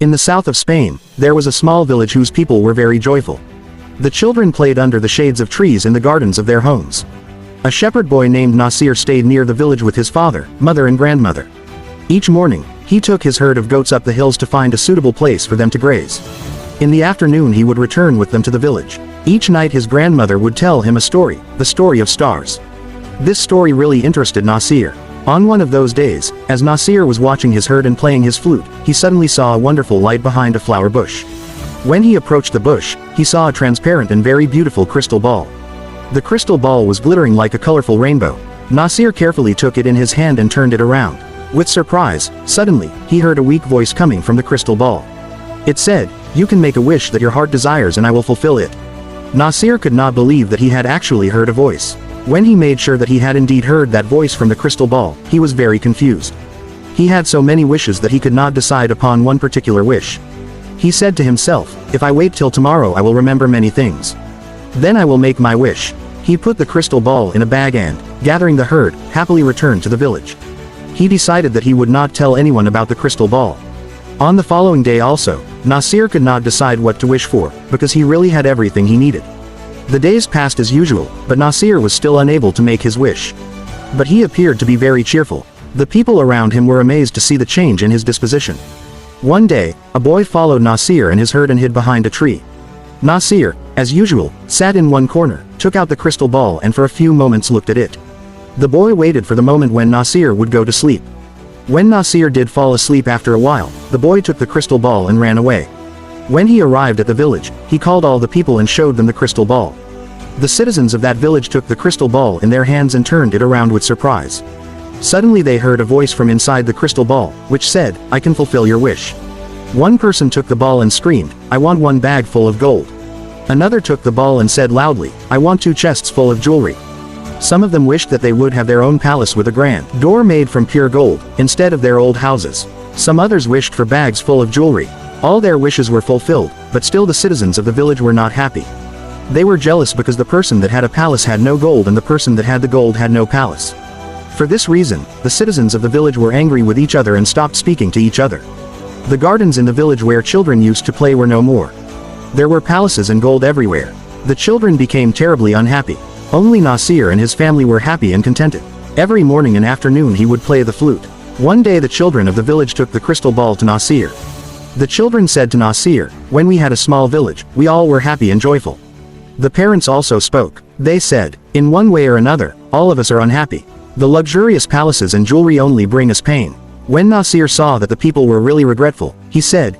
In the south of Spain, there was a small village whose people were very joyful. The children played under the shades of trees in the gardens of their homes. A shepherd boy named Nasir stayed near the village with his father, mother and grandmother. Each morning, he took his herd of goats up the hills to find a suitable place for them to graze. In the afternoon he would return with them to the village. Each night his grandmother would tell him a story, the story of stars. This story really interested Nasir. On one of those days, as Nasir was watching his herd and playing his flute, he suddenly saw a wonderful light behind a flower bush. When he approached the bush, he saw a transparent and very beautiful crystal ball. The crystal ball was glittering like a colorful rainbow. Nasir carefully took it in his hand and turned it around. With surprise, suddenly, he heard a weak voice coming from the crystal ball. It said, "You can make a wish that your heart desires and I will fulfill it." Nasir could not believe that he had actually heard a voice. When he made sure that he had indeed heard that voice from the crystal ball, he was very confused. He had so many wishes that he could not decide upon one particular wish. He said to himself, "If I wait till tomorrow I will remember many things. Then I will make my wish." He put the crystal ball in a bag and, gathering the herd, happily returned to the village. He decided that he would not tell anyone about the crystal ball. On the following day also, Nasir could not decide what to wish for, because he really had everything he needed. The days passed as usual, but Nasir was still unable to make his wish. But he appeared to be very cheerful. The people around him were amazed to see the change in his disposition. One day, a boy followed Nasir and his herd and hid behind a tree. Nasir, as usual, sat in one corner, took out the crystal ball and for a few moments looked at it. The boy waited for the moment when Nasir would go to sleep. When Nasir did fall asleep after a while, the boy took the crystal ball and ran away. When he arrived at the village, he called all the people and showed them the crystal ball. The citizens of that village took the crystal ball in their hands and turned it around with surprise. Suddenly they heard a voice from inside the crystal ball, which said, "I can fulfill your wish." One person took the ball and screamed, "I want one bag full of gold." Another took the ball and said loudly, "I want 2 chests full of jewelry." Some of them wished that they would have their own palace with a grand door made from pure gold, instead of their old houses. Some others wished for bags full of jewelry. All their wishes were fulfilled, but still the citizens of the village were not happy. They were jealous because the person that had a palace had no gold and the person that had the gold had no palace. For this reason, the citizens of the village were angry with each other and stopped speaking to each other. The gardens in the village where children used to play were no more. There were palaces and gold everywhere. The children became terribly unhappy. Only Nasir and his family were happy and contented. Every morning and afternoon he would play the flute. One day the children of the village took the crystal ball to Nasir. The children said to Nasir, "When we had a small village, we all were happy and joyful." The parents also spoke. They said, "In one way or another, all of us are unhappy. The luxurious palaces and jewelry only bring us pain." When Nasir saw that the people were really regretful, he said,